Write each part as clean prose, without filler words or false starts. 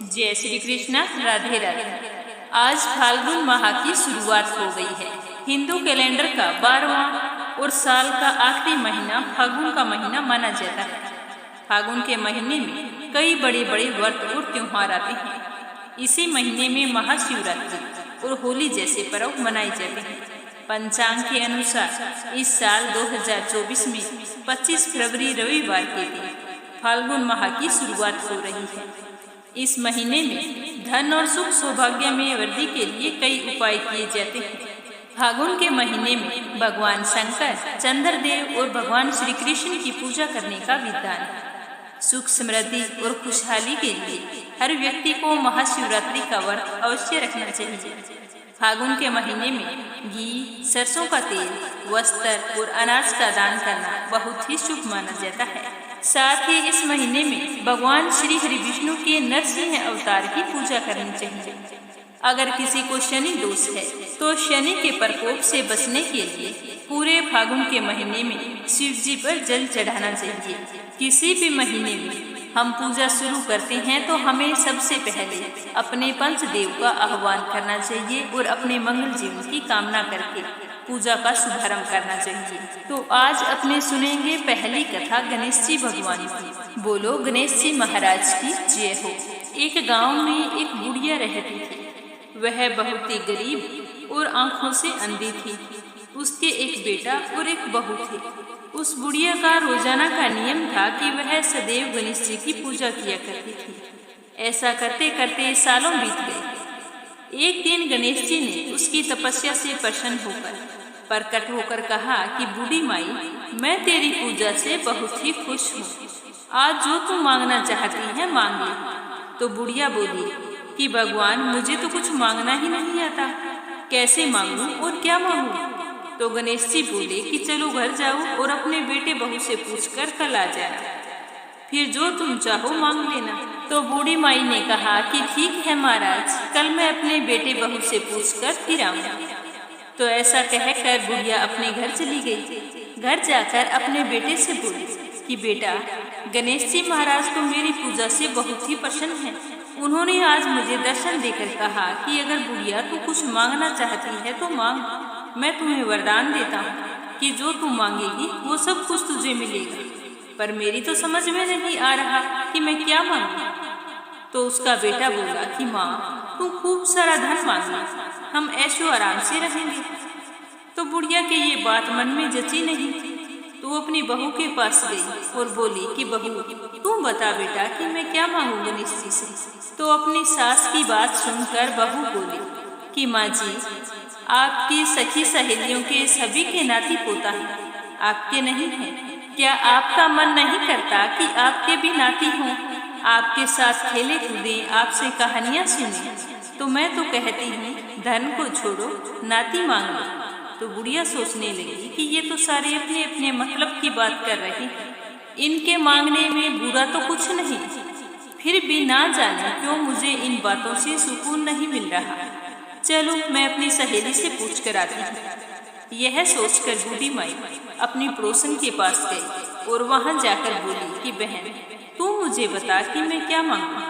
जय श्री कृष्ण। राधे राधे। आज फाल्गुन माह की शुरुआत हो गई है। हिंदू कैलेंडर का 12वां और साल का आखिरी महीना फाल्गुन का महीना माना जाता है। फाल्गुन के महीने में कई बड़े बड़े व्रत और त्योहार आते हैं। इसी महीने में महाशिवरात्रि और होली जैसे पर्व मनाए जाते हैं। पंचांग के अनुसार इस साल 2024 में 25 फरवरी रविवार के दिन फाल्गुन माह की शुरुआत हो रही है। इस महीने में धन और सुख सौभाग्य में वृद्धि के लिए कई उपाय किए जाते हैं। फाल्गुन के महीने में भगवान शंकर, चंद्रदेव और भगवान श्री कृष्ण की पूजा करने का विधान है। सुख समृद्धि और खुशहाली के लिए हर व्यक्ति को महाशिवरात्रि का व्रत अवश्य रखना चाहिए। फाल्गुन के महीने में घी, सरसों का तेल, वस्त्र और अनाज का दान करना बहुत ही शुभ माना जाता है। साथ ही इस महीने में भगवान श्री हरि विष्णु के नरसिंह अवतार की पूजा करनी चाहिए। अगर किसी को शनि दोष है तो शनि के प्रकोप से बचने के लिए पूरे फाल्गुन के महीने में शिव जी पर जल चढ़ाना चाहिए। किसी भी महीने में हम पूजा शुरू करते हैं तो हमें सबसे पहले अपने पंचदेव का आह्वान करना चाहिए और अपने मंगल जीवन की कामना करके पूजा का शुभारंभ करना चाहिए। तो आज अपने सुनेंगे पहली कथा गणेश जी भगवान की। बोलो गणेश जी महाराज की जय हो। एक गांव में एक बुढ़िया रहती थी। वह बहुत ही गरीब और आंखों से अंधी थी। उसके एक बेटा और एक बहू थे। उस बुढ़िया का रोजाना का नियम था कि वह सदैव गणेश जी की पूजा किया करती थी। ऐसा करते करते सालों बीत गए। एक दिन गणेश जी ने उसकी तपस्या से प्रसन्न होकर प्रकट होकर कहा कि बूढ़ी माई, मैं तेरी पूजा से बहुत ही खुश हूँ। आज जो तू मांगना चाहती है मांग ले। तो बुढ़िया बोली कि भगवान, मुझे तो कुछ मांगना ही नहीं आता, कैसे मांगूं और क्या मांगूं? तो गणेश जी बोले कि चलो घर जाओ और अपने बेटे बहू से पूछकर कल आ जाना, फिर जो तुम चाहो मांग लेना। तो बूढ़ी माई ने कहा कि ठीक है महाराज, कल मैं अपने बेटे बहू से पूछकर फिर आऊंगा। तो ऐसा कहकर बुढ़िया अपने घर चली गई। घर जाकर अपने बेटे से बोली कि बेटा, गणेश जी महाराज तो मेरी पूजा से बहुत ही प्रसन्न हैं। उन्होंने आज मुझे दर्शन देकर कहा कि अगर बुढ़िया तू कुछ मांगना चाहती है तो मांग, मैं तुम्हें वरदान देता हूँ कि जो तू मांगेगी वो सब कुछ तुझे मिलेगा। पर मेरी तो समझ में नहीं आ रहा कि मैं क्या मांगू। तो उसका बेटा बोला कि माँ, तू खूब सारा धन मांगना, हम ऐशो आराम से रहेंगे। तो बुढ़िया के ये बात मन में जची नहीं। तो अपनी बहू के पास गई और बोली कि बहू, तू बता बेटा कि मैं क्या मांगू गणेश जी से। तो अपनी सास की बात सुनकर बहू बोली कि माँ जी, आपकी सखी सहेलियों के सभी के नाती पोता है, आपके नहीं है। क्या आपका मन नहीं करता कि आपके भी नाती हों, आपके साथ खेले कूदें, आपसे कहानियाँ सुने? तो मैं तो कहती हूँ धन को छोड़ो, नाती मांग लो। तो बुढ़िया सोचने लगी कि ये तो सारे अपने अपने मतलब की बात कर रहे हैं, इनके मांगने में बुरा तो कुछ नहीं, फिर भी ना जाने क्यों मुझे इन बातों से सुकून नहीं मिल रहा। चलो मैं अपनी सहेली से पूछ कर आती हूँ। यह सोचकर बूढ़ी माई अपनी पड़ोसन के पास गई और वहां जाकर बोली कि बहन, तू मुझे बता कि मैं क्या मांगू।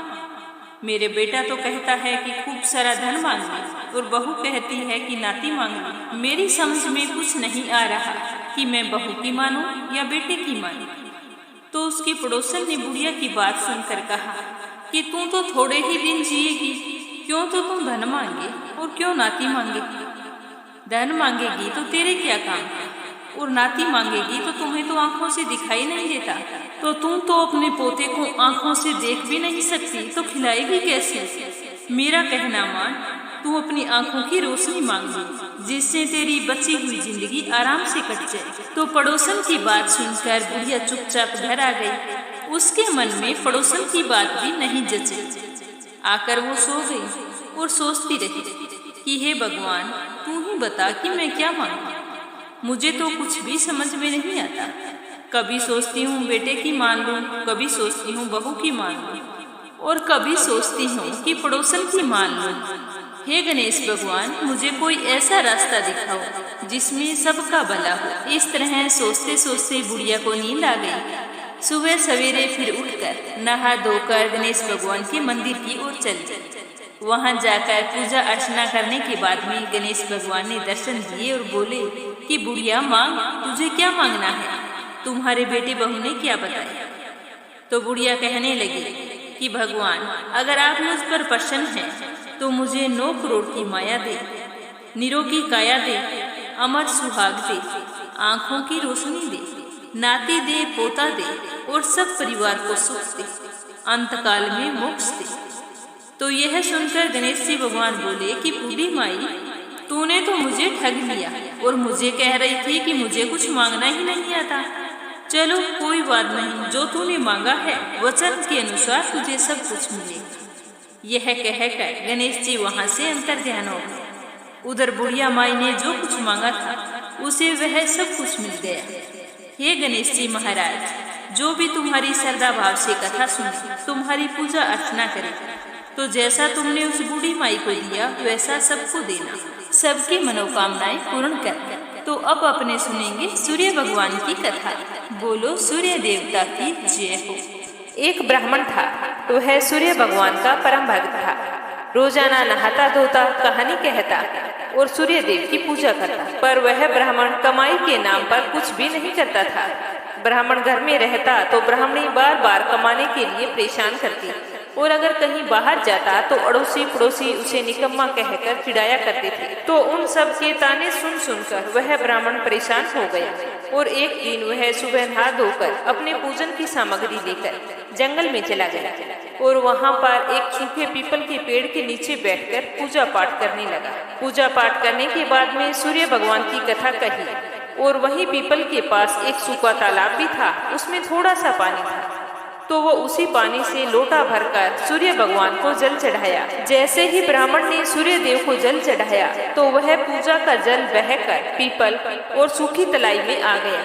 मेरे बेटा तो कहता है कि खूब सारा धन मांग ले और बहू कहती है कि नाती मांग ले। मेरी समझ में कुछ नहीं आ रहा कि मैं बहू की मानूं या बेटे की मानूं। तो उसकी पड़ोसन ने बुढ़िया की बात सुनकर कहा कि तू तो थोड़े ही दिन जिएगी, क्यों तो तुम धन मांगे और क्यों नाती मांगेगी। धन मांगेगी तो तेरे क्या काम है, और नाती मांगेगी तो तुम्हें तो आंखों से दिखाई नहीं देता। तो तुम तो अपने पोते को आंखों से देख भी नहीं सकती, तो खिलाएगी कैसे? मेरा कहना मान, तू अपनी आंखों की रोशनी मांग ले, जिससे तेरी बची हुई जिंदगी आराम से कट जाए। तो पड़ोसन की बात सुनकर बुढ़िया चुपचाप घर आ गई। उसके मन में पड़ोसन की बात भी नहीं जची। आकर वो सो गई और सोचती रही कि हे भगवान, तू ही बता कि मैं क्या मांगू। मुझे तो कुछ भी समझ में नहीं आता। कभी सोचती हूँ बेटे की मान लूँ, कभी सोचती हूँ बहू की मान लूँ, और कभी सोचती हूँ कि पड़ोसन की मान लूँ। हे गणेश भगवान, मुझे कोई ऐसा रास्ता दिखाओ जिसमें सबका भला हो। इस तरह सोचते सोचते बुढ़िया को नींद आ गई सुबह सवेरे फिर उठकर नहा धोकर गणेश भगवान के मंदिर की ओर चले। वहां जाकर पूजा अर्चना करने के बाद में गणेश भगवान ने दर्शन दिए और बोले कि बुढ़िया मांग, तुझे क्या मांगना है? तुम्हारे बेटे बहू ने क्या बताया? तो बुढ़िया कहने लगी कि भगवान, अगर आप मुझ पर प्रसन्न हैं तो मुझे 9 करोड़ की माया दे, निरोगी काया दे, अमर सुहाग दे, आंखों की रोशनी दे, नाती दे, पोता दे और सब परिवार को सुख दे, अंतकाल में मोक्ष दे। तो यह सुनकर गणेश जी भगवान बोले कि बूढ़ी माई, तूने तो मुझे ठग लिया और मुझे कह रही थी कि मुझे कुछ मांगना ही नहीं आता। चलो कोई बात नहीं, जो तूने मांगा है वचन के अनुसार तुझे सब कुछ मिलेगा। यह कहकर गणेश जी वहां से अंतर्ध्यान हो गए। उधर बुढ़िया माई ने जो कुछ मांगा था उसे वह सब कुछ मिल गया। हे गणेश जी महाराज, जो भी तुम्हारी श्रद्धा भाव से कथा सुने, तुम्हारी पूजा अर्चना करे, तो जैसा तुमने उस बूढ़ी माई को दिया वैसा सबको देना, सबकी मनोकामनाएं पूर्ण कर। तो अब अपने सुनेंगे सूर्य भगवान की कथा। बोलो सूर्य देवता की जय हो। एक ब्राह्मण था, वह सूर्य भगवान का परम भक्त था। रोजाना नहाता धोता, कहानी कहता और सूर्य देव की पूजा करता। पर वह ब्राह्मण कमाई के नाम पर कुछ भी नहीं करता था। ब्राह्मण घर में रहता तो ब्राह्मणी बार बार कमाने के लिए परेशान करती, और अगर कहीं बाहर जाता तो अड़ोसी पड़ोसी उसे निकम्मा कहकर चिढ़ाया करते थे। तो उन सब के ताने सुन सुनकर वह ब्राह्मण परेशान हो गया, और एक दिन वह सुबह नहा धोकर अपने पूजन की सामग्री लेकर जंगल में चला गया और वहां पर एक सूखे पीपल के पेड़ के नीचे बैठकर पूजा पाठ करने लगा। पूजा पाठ करने के बाद में सूर्य भगवान की कथा कही, और वहीं पीपल के पास एक सूखा तालाब भी था, उसमें थोड़ा सा पानी था। तो वो उसी पानी से लोटा भरकर सूर्य भगवान को जल चढ़ाया। जैसे ही ब्राह्मण ने सूर्य देव को जल चढ़ाया तो वह पूजा का जल बहकर पीपल और सूखी तलाई में आ गया।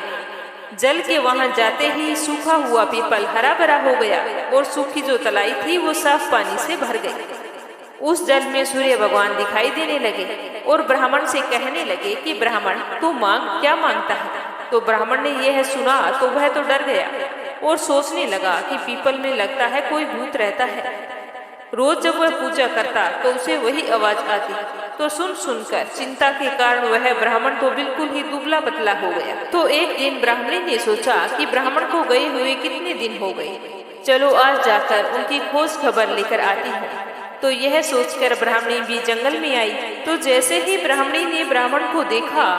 जल के वहां जाते ही सूखा हुआ पीपल हरा भरा हो गया और सूखी जो तलाई थी वो साफ पानी से भर गई। उस जल में सूर्य भगवान दिखाई देने लगे और ब्राह्मण से कहने लगे कि ब्राह्मण, तू मांग, क्या मांगता है? तो ब्राह्मण ने यह सुना तो वह तो डर गया और सोचने लगा कि पीपल में लगता है कोई भूत रहता है। रोज जब वह पूजा करता तो उसे वही आवाज आती। तो सुन सुनकर चिंता के कारण वह ब्राह्मण तो बिल्कुल ही दुबला पतला हो गया। तो एक दिन ब्राह्मणी ने सोचा कि ब्राह्मण को गए हुए कितने दिन हो गए, चलो आज जाकर उनकी खोज खबर लेकर आती हूँ। तो यह सोचकर ब्राह्मणी भी जंगल में आई। तो जैसे ही ब्राह्मणी ने ब्राह्मण को देखा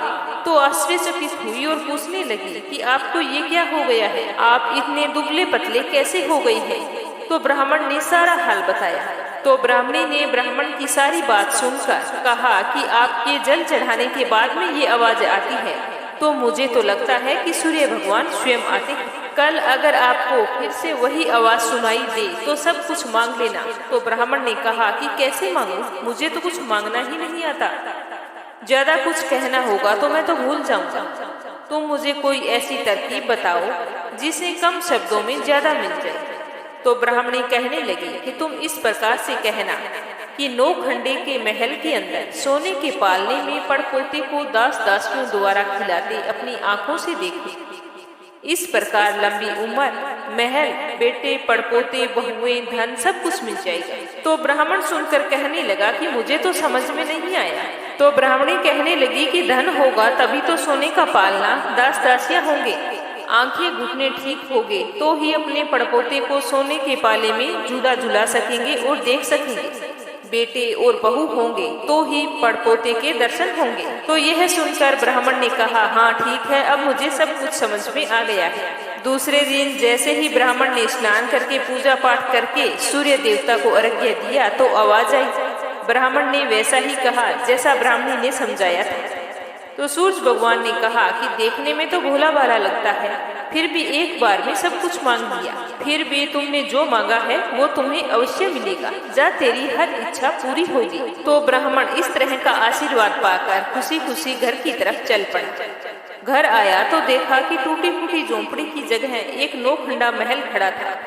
तो आश्चर्यचकित हुई और पूछने लगी कि आपको ये क्या हो गया है, आप इतने दुबले पतले कैसे हो गई है? तो ब्राह्मण ने सारा हाल बताया। तो ब्राह्मणी ने ब्राह्मण की सारी बात सुनकर कहा कि आपके जल चढ़ाने के बाद में ये आवाज आती है, तो मुझे तो लगता है कि सूर्य भगवान स्वयं आते हैं। कल अगर आपको फिर से वही आवाज सुनाई दे तो सब कुछ मांग लेना। तो ब्राह्मण ने कहा कि कैसे मांगूं, मुझे तो कुछ मांगना ही नहीं आता। ज्यादा कुछ कहना होगा तो मैं तो भूल जाऊंगा। तुम मुझे कोई ऐसी तरकीब बताओ जिसे कम शब्दों में ज्यादा मिल जाए। तो ब्राह्मणी कहने लगी कि तुम इस प्रकार से कहना कि 9 खंडे के महल के अंदर सोने के पालने में पड़पोते को दास दासियों द्वारा खिलाते अपनी आंखों से देखो। इस प्रकार लंबी उम्र, महल, बेटे, पड़पोते, बहुएं, धन सब कुछ मिल जाएगा। तो ब्राह्मण सुनकर कहने लगा कि मुझे तो समझ में नहीं आया। तो ब्राह्मणी कहने लगी कि धन होगा तभी तो सोने का पालना, दास दासियां होंगे, आंखें घुटने ठीक होंगे तो ही अपने पड़पोते को सोने के पाले में झूला झुला सकेंगे और देख सकेंगे, बेटे और बहू होंगे तो ही पड़पोते के दर्शन होंगे। तो यह सुनकर ब्राह्मण ने कहा, हाँ ठीक है, अब मुझे सब कुछ समझ में आ गया है। दूसरे दिन जैसे ही ब्राह्मण ने स्नान करके पूजा पाठ करके सूर्य देवता को अर्घ्य दिया तो आवाज आई। ब्राह्मण ने वैसा ही कहा जैसा ब्राह्मणी ने समझाया था। तो सूर्य भगवान ने कहा कि देखने में तो भोला भाला लगता है, फिर भी एक बार में सब कुछ मांग लिया, फिर भी तुमने जो मांगा है वो तुम्हें अवश्य मिलेगा, जा तेरी हर इच्छा पूरी होगी। तो ब्राह्मण इस तरह का आशीर्वाद पाकर खुशी खुशी घर की तरफ चल पड़ा। घर आया तो देखा कि टूटी फूटी झोंपड़ी की जगह एक 9 खंडा महल खड़ा था।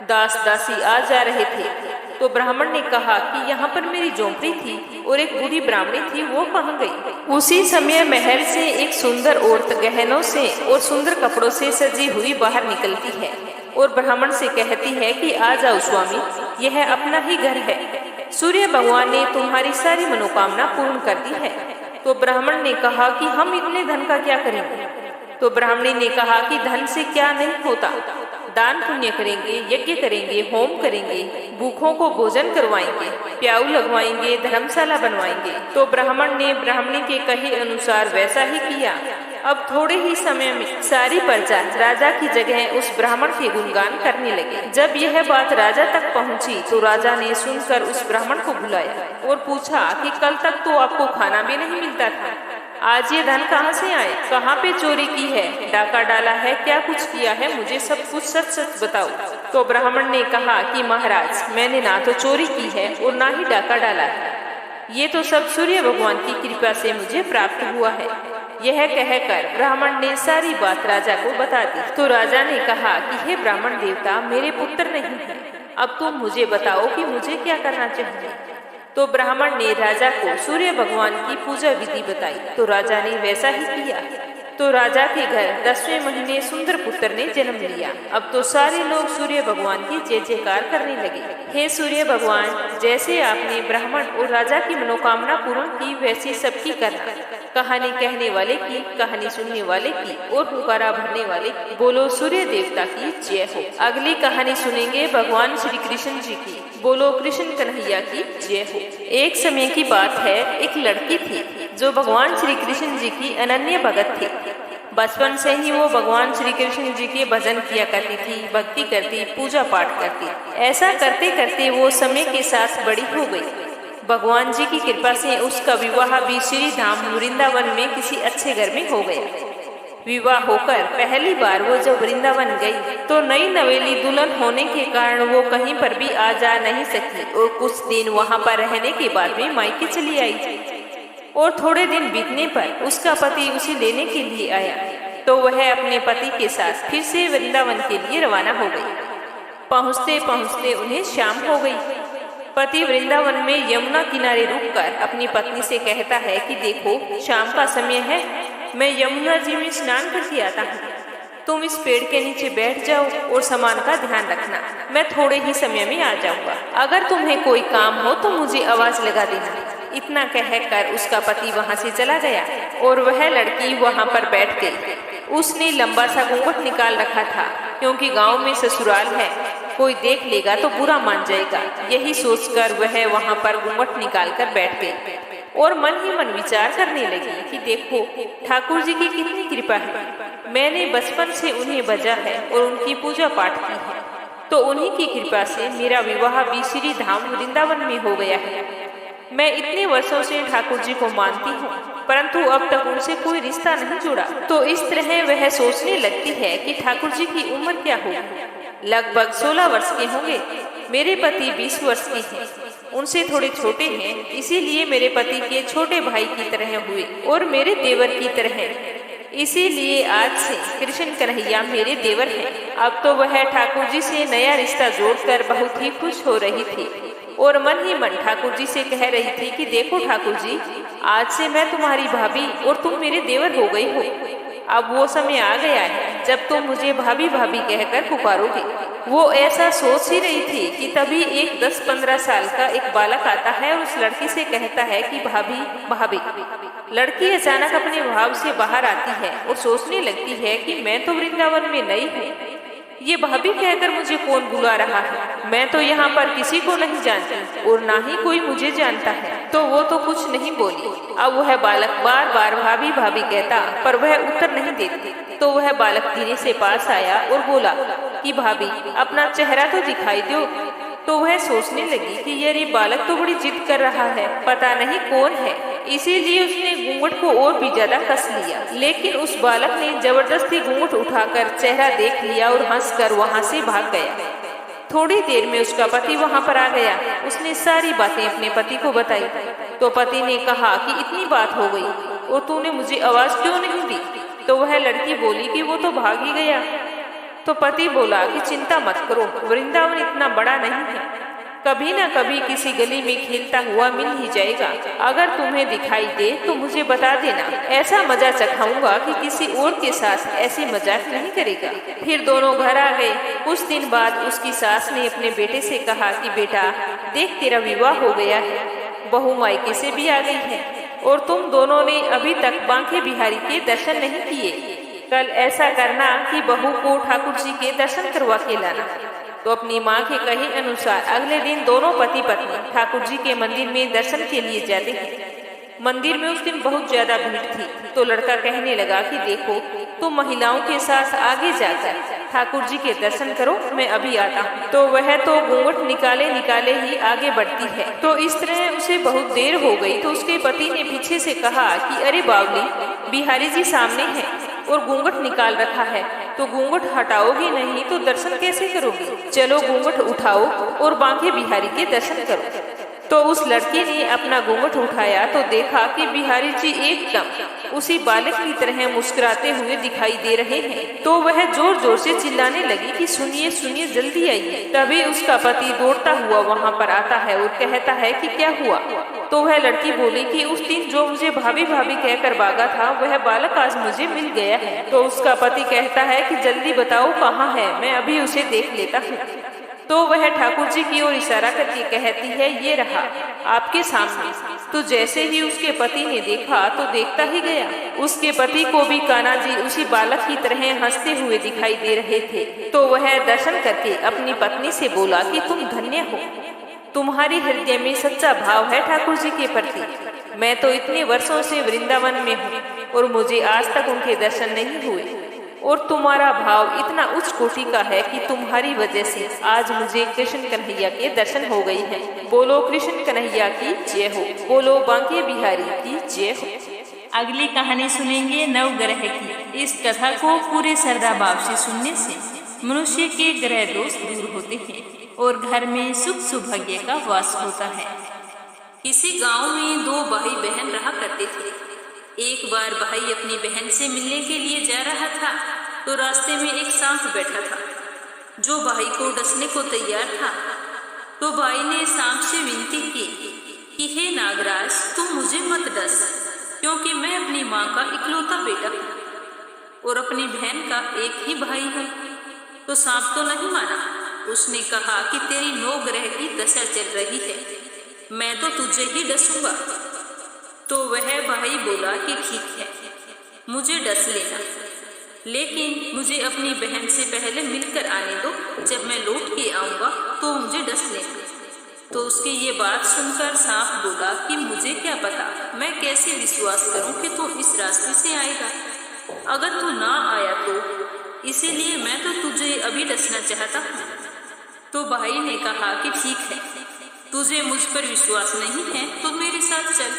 दास दासी आ जा रहे थे। तो ब्राह्मण ने कहा कि यहाँ पर मेरी झोंपड़ी थी और एक बूढ़ी ब्राह्मणी थी, वो कहाँ गई? उसी समय महल से एक सुंदर औरत गहनों से और सुंदर कपड़ों से सजी हुई बाहर निकलती है। और ब्राह्मण से कहती है कि आ जाओ स्वामी, यह अपना ही घर है, सूर्य भगवान ने तुम्हारी सारी मनोकामना पूर्ण कर दी है। तो ब्राह्मण ने कहा कि हम इतने धन का क्या करेंगे? तो ब्राह्मणी ने कहा कि धन से क्या नहीं होता, दान पुण्य करेंगे, यज्ञ करेंगे, होम करेंगे, भूखों को भोजन करवाएंगे, प्याऊ लगवाएंगे, धर्मशाला बनवाएंगे। तो ब्राह्मण ने ब्राह्मणी के कहे अनुसार वैसा ही किया। अब थोड़े ही समय में सारी प्रजा राजा की जगह उस ब्राह्मण के गुणगान करने लगे। जब यह बात राजा तक पहुंची तो राजा ने सुनकर उस ब्राह्मण को बुलाया और पूछा कि कल तक तो आपको खाना भी नहीं मिलता था, आज ये धन कहाँ से आए? कहाँ पे चोरी की है, डाका डाला है, क्या कुछ किया है? मुझे सब कुछ सच सच बताओ। तो ब्राह्मण ने कहा कि महाराज, मैंने ना तो चोरी की है और ना ही डाका डाला है, ये तो सब सूर्य भगवान की कृपा से मुझे प्राप्त हुआ है। यह कहकर ब्राह्मण ने सारी बात राजा को बता दी। तो राजा ने कहा कि हे ब्राह्मण देवता, मेरे पुत्र नहीं है, अब तुम मुझे बताओ कि मुझे क्या करना चाहिए। तो ब्राह्मण ने राजा को सूर्य भगवान की पूजा विधि बताई। तो राजा ने वैसा ही किया। तो राजा के घर 10वें महीने सुंदर पुत्र ने जन्म लिया। अब तो सारे लोग सूर्य भगवान की जय जयकार करने लगे। हे सूर्य भगवान, जैसे आपने ब्राह्मण और राजा की मनोकामना पूर्ण की, वैसे सबकी करना। कहानी कहने वाले की, कहानी सुनने वाले की और पुकारा भरने वाले की। बोलो सूर्य देवता की जय हो। अगली कहानी सुनेंगे भगवान श्री कृष्ण जी की। बोलो कृष्ण कन्हैया की जय हो। एक समय की बात है, एक लड़की थी जो भगवान श्री कृष्ण जी की अनन्य भगत थी। बचपन से ही वो भगवान श्री कृष्ण जी के भजन किया करती थी, भक्ति करती, पूजा पाठ करती। ऐसा करते करते वो समय के साथ बड़ी हो गई। भगवान जी की कृपा से उसका विवाह भी श्री धाम वृंदावन में किसी अच्छे घर में हो गया। विवाह होकर पहली बार वो जब वृंदावन गई तो नई नवेली दुल्हन होने के कारण वो कहीं पर भी आ जा नहीं सकी और कुछ दिन वहाँ पर रहने के बाद में मायके चली आई। और थोड़े दिन बीतने पर उसका पति उसे लेने के लिए आया तो वह अपने पति के साथ फिर से वृंदावन के लिए रवाना हो गई। पहुँचते पहुँचते उन्हें शाम हो गई। पति वृंदावन में यमुना किनारे रुककर अपनी पत्नी से कहता है कि देखो, शाम का समय है, मैं यमुना जी में स्नान करके आता हूँ, तुम इस पेड़ के नीचे बैठ जाओ और सामान का ध्यान रखना, मैं थोड़े ही समय में आ जाऊंगा। अगर तुम्हें कोई काम हो तो मुझे आवाज लगा देना। इतना कहकर उसका पति वहाँ से चला गया और वह लड़की वहाँ पर बैठ गई। उसने लंबा सा घूंघट निकाल रखा था क्योंकि गांव में ससुराल है, कोई देख लेगा तो बुरा मान जाएगा। यही सोचकर वह वहाँ पर घूंघट निकाल कर बैठ गई और मन ही मन विचार करने लगी कि देखो, ठाकुर जी की कितनी कृपा है, मैंने बचपन से उन्हें भजा है और उनकी पूजा पाठ की है, तो उन्हीं की कृपा से मेरा विवाह भी श्री धाम वृंदावन में हो गया है। मैं इतने वर्षों से ठाकुर जी को मानती हूँ परंतु अब तक उनसे कोई रिश्ता नहीं जुड़ा। तो इस तरह वह सोचने लगती है कि ठाकुर जी की उम्र क्या होगी। लगभग 16 वर्ष के होंगे। मेरे पति 20 वर्ष के हैं, उनसे थोड़े छोटे हैं, इसीलिए मेरे पति के छोटे भाई की तरह हुए और मेरे देवर की तरह। इसीलिए आज से कृष्ण कन्हैया मेरे देवर हैं। अब तो वह ठाकुर जी से नया रिश्ता जोड़कर बहुत ही खुश हो रही थी और मन ही मन ठाकुर जी से कह रही थी कि देखो ठाकुर जी, आज से मैं तुम्हारी भाभी और तुम मेरे देवर हो गई हो। अब वो समय आ गया है जब तुम मुझे भाभी भाभी कहकर पुकारोगे। वो ऐसा सोच ही रही थी कि तभी एक 10-15 साल का एक बालक आता है और उस लड़की से कहता है कि भाभी भाभी। लड़की अचानक अपने भाव से बाहर आती है और सोचने लगती है कि मैं तो वृंदावन में नई हूँ, ये भाभी कहकर मुझे कौन बुला रहा है। मैं तो यहाँ पर किसी को नहीं जानती और ना ही कोई मुझे जानता है। तो वो तो कुछ नहीं बोली। अब वह बालक बार बार भाभी भाभी कहता पर वह उत्तर नहीं देती। तो वह बालक धीरे से पास आया और बोला कि भाभी, अपना चेहरा तो दिखाई दो। तो वह सोचने लगी कि ये बालक तो बड़ी जिद कर रहा है, पता नहीं कौन है, इसीलिए उसने घूंघट को और भी ज्यादा कस लिया। लेकिन उस बालक ने जबरदस्ती घूंघट उठाकर चेहरा देख लिया और हंसकर वहां से भाग गया। थोड़ी देर में उसका पति वहां पर आ गया। उसने सारी बातें अपने पति को बताई। तो पति ने कहा कि इतनी बात हो गई और तूने मुझे आवाज क्यों नहीं दी। तो वह लड़की बोली कि वो तो भाग ही गया। तो पति बोला कि चिंता मत करो, वृंदावन इतना बड़ा नहीं है, कभी न कभी किसी गली में खेलता हुआ मिल ही जाएगा। अगर तुम्हें दिखाई दे तो मुझे बता देना, ऐसा मजा चखाऊंगा कि किसी और के साथ ऐसी मजाक नहीं करेगा। फिर दोनों घर आ गए। कुछ दिन बाद उसकी सास ने अपने बेटे से कहा कि बेटा देख, तेरा विवाह हो गया है, बहू मायके से भी आ गई है और तुम दोनों ने अभी तक बांके बिहारी के दर्शन नहीं किए। कल ऐसा करना कि बहू को ठाकुर जी के दर्शन करवा के लाना। तो अपनी माँ के कहे अनुसार अगले दिन दोनों पति पत्नी ठाकुर जी के मंदिर में दर्शन के लिए जाते हैं। मंदिर में उस दिन बहुत ज्यादा भीड़ थी। तो लड़का कहने लगा कि देखो, तुम महिलाओं के साथ आगे जाकर ठाकुर जी के दर्शन करो, मैं अभी आता हूँ। तो वह तो घूंघट निकाले निकाले ही आगे बढ़ती है। तो इस तरह उसे बहुत देर हो गई। तो उसके पति ने पीछे से कहा कि अरे बावली, बिहारी जी सामने है और घूंघट निकाल रखा है, तो घूंघट हटाओगी नहीं तो दर्शन कैसे करोगी? चलो घूंघट उठाओ और बांके बिहारी के दर्शन करो। तो उस लड़के ने अपना घूंघट उठाया तो देखा कि बिहारी जी एकदम उसी बालक की तरह मुस्कुराते हुए दिखाई दे रहे हैं। तो वह जोर जोर से चिल्लाने लगी कि सुनिए सुनिए, जल्दी आइए। तभी उसका पति दौड़ता हुआ वहाँ पर आता है और कहता है कि क्या हुआ? तो वह लड़की बोली कि उस दिन जो मुझे भाभी भाभी कहकर भागा था, वह बालक आज मुझे मिल गया है। तो उसका पति कहता है कि जल्दी बताओ कहाँ है, मैं अभी उसे देख लेता हूँ। तो वह ठाकुर जी की ओर इशारा करके कहती है, ये रहा आपके सामने। तो जैसे ही उसके पति ने देखा तो देखता ही गया, उसके पति को भी कान्हा जी उसी बालक की तरह हंसते हुए दिखाई दे रहे थे। तो वह दर्शन करके अपनी पत्नी से बोला कि तुम धन्य हो, तुम्हारी हृदय में सच्चा भाव है ठाकुर जी के प्रति। मैं तो इतने वर्षों से वृंदावन में हूँ और मुझे आज तक उनके दर्शन नहीं हुए, और तुम्हारा भाव इतना उच्च कोटि का है कि तुम्हारी वजह से आज मुझे कृष्ण कन्हैया के दर्शन हो गई है। बोलो कृष्ण कन्हैया की जय हो, बोलो बांके बिहारी की जय हो। अगली कहानी सुनेंगे नवग्रह की। इस कथा को पूरे श्रद्धा भाव से सुनने से मनुष्य के ग्रह दोष दूर होते हैं और घर में सुख सौभाग्य का वास होता है। किसी गांव में दो भाई बहन रहा करते थे। एक बार भाई अपनी बहन से मिलने के लिए जा रहा था तो रास्ते में एक सांप बैठा था जो भाई को डसने को तैयार था। तो भाई ने सांप से विनती की कि हे नागराज, तुम मुझे मत डस, क्योंकि मैं अपनी माँ का इकलौता बेटा हूँ और अपनी बहन का एक ही भाई हूँ। तो सांप तो नहीं माना। उसने कहा कि तेरी 9 ग्रह की दशा चल रही है, मैं तो तुझे ही डसूंगा। तो वह भाई बोला कि ठीक है, मुझे डस लेना, लेकिन मुझे अपनी बहन से पहले मिलकर आने दो, जब मैं लौट के आऊँगा तो मुझे डस लेना। तो उसकी ये बात सुनकर सांप बोला कि मुझे क्या पता, मैं कैसे विश्वास करूं कि तू इस रास्ते से आएगा। अगर तू ना आया तो इसीलिए मैं तो तुझे अभी डसना चाहता हूँ। तो भाई ने कहा कि ठीक है, तुझे मुझ पर विश्वास नहीं है तो मेरे साथ चल,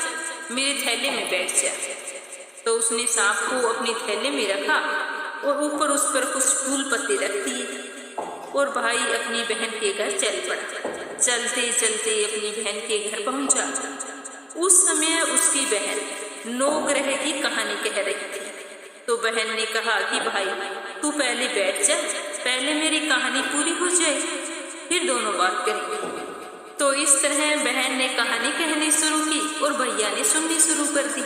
मेरे थैले में बैठ जा। तो उसने सांप को अपने थैले में रखा और ऊपर उस पर कुछ फूल पत्ते रख दिए और भाई अपनी बहन के घर चल पड़ा। चलते चलते अपनी बहन के घर पहुंचा। उस समय उसकी बहन 9 ग्रह की कहानी कह रही थी। तो बहन ने कहा कि भाई तू पहले बैठ जा, पहले मेरी कहानी पूरी हो जाए, फिर दोनों बात करेंगे। तो इस तरह बहन ने कहानी कहनी शुरू की और भैया ने सुननी शुरू कर दी।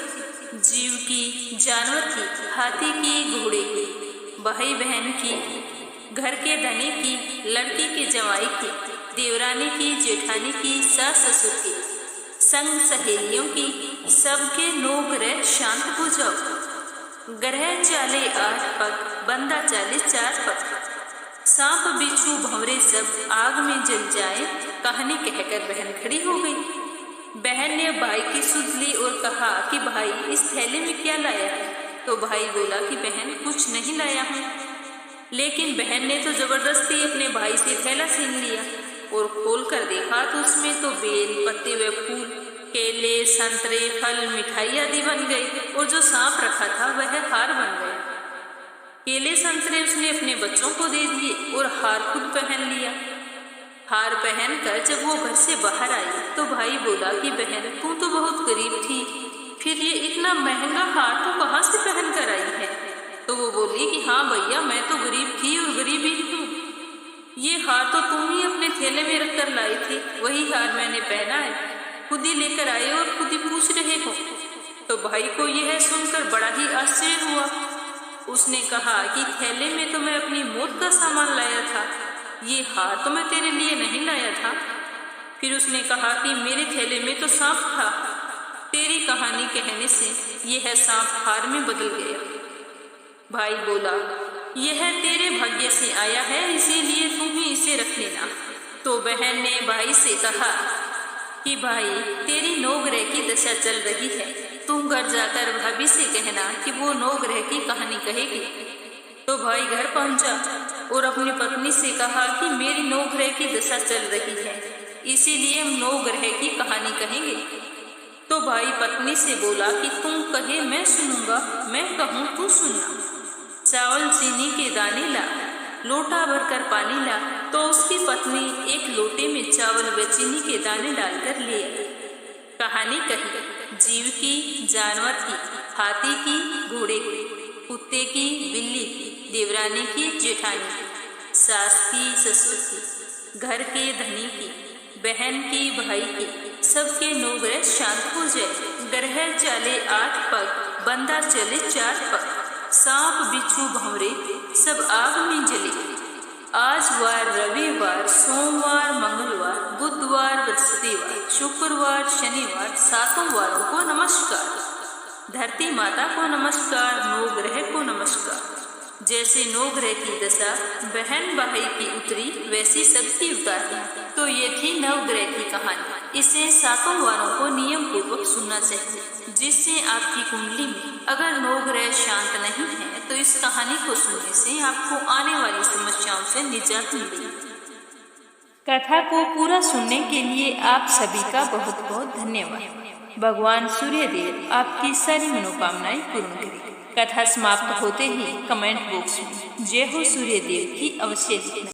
जीव की, जानवर की, हाथी की, घोड़े की, भाई बहन की, घर के धनी की, लड़की के जवाई की, देवरानी की, जेठानी की, सास ससुर की, संग सहेलियों की, सबके 9 ग्रह शांत हो जाओ। ग्रह चाले 8 पग, बंदा चाले 4 पग, सांप बिच्छू भंवरे सब आग में जल जाए। कहानी कहकर बहन खड़ी हो गई। बहन ने भाई की सुध ली और कहा कि भाई इस थैले में क्या लाया है? तो भाई बोला कि बहन कुछ नहीं लाया हूँ। लेकिन बहन ने तो जबरदस्ती अपने भाई से थैला छीन लिया और खोल कर देखा तो उसमें तो बेल, पत्ते व फूल, केले, संतरे, फल, मिठाई आदि बन गई और जो सांप रखा था वह हार बन गया। केले संतरे उसने अपने बच्चों को दे दिए और हार खुद पहन लिया। हार पहनकर जब वो घर से बाहर आई तो भाई बोला कि बहन तू तो बहुत गरीब थी, फिर ये इतना महंगा हार तू कहाँ से पहन कर आई है? तो वो बोली कि हाँ भैया, मैं तो गरीब थी और गरीब ही हूँ। ये हार तो तुम ही अपने थैले में रखकर लाई थी, वही हार मैंने पहना है, खुद ही लेकर आए और खुद ही पूछ रहे हो। तो भाई को यह सुनकर बड़ा ही आश्चर्य हुआ। उसने कहा कि थैले में तो मैं अपनी मौत का सामान लाया था, ये हार तो मैं तेरे लिए नहीं लाया था। फिर उसने कहा कि मेरे थैले में तो सांप था, तेरी कहानी कहने से यह सांप हार में बदल गया। भाई बोला, यह तेरे भाग्य से आया है, इसीलिए तुम ही इसे रख लेना। तो बहन ने भाई से कहा कि भाई तेरी 9 ग्रह की दशा चल रही है, तुम घर जाकर भाभी से कहना कि वो 9 ग्रह की कहानी कहेगी। तो भाई घर पहुंचा और अपनी पत्नी से कहा कि मेरी 9 ग्रह की दशा चल रही है, इसीलिए हम 9 ग्रह की कहानी कहेंगे। तो भाई पत्नी से बोला कि तुम कहे मैं सुनूंगा, मैं कहूँ तू सुनना। चावल चीनी के दाने ला, लोटा भरकर पानी ला। तो उसकी पत्नी एक लोटे में चावल व चीनी के दाने डालकर ले आई। कहानी कही, जीव की, जानवर की, हाथी की, घोड़े की, कुत्ते की, बिल्ली की, देवरानी की, जेठानी की, सास की, ससुर की, घर के धनी की, बहन की, भाई की, सबके 9 ग्रह शांत हो जाए। ग्रह चले 8 पग, बंदा चले 4 पग, सांप बिच्छू भंवरे सब आग में जले। आज वार रविवार, सोमवार, मंगलवार, बुधवार, बृहस्पतिवार, शुक्रवार, शनिवार, 7 वारों को नमस्कार। धरती माता को नमस्कार, 9 ग्रह को नमस्कार। जैसे 9 ग्रह की दशा बहन भाई की उतरी, वैसी सबकी उतारी। तो ये थी 9 ग्रह की कहानी। इसे 7 वारों को नियम पूर्वक सुनना चाहिए, जिससे आपकी कुंडली में अगर 9 ग्रह शांत नहीं है तो इस कहानी को सुनने से आपको आने वाली समस्याओं से निजात मिलेगी। कथा को पूरा सुनने के लिए आप सभी का बहुत बहुत धन्यवाद। भगवान सूर्यदेव आपकी सारी मनोकामनाएं पूर्ण करें। कथा समाप्त होते ही कमेंट बॉक्स में जय हो सूर्यदेव की अवश्य लिखना।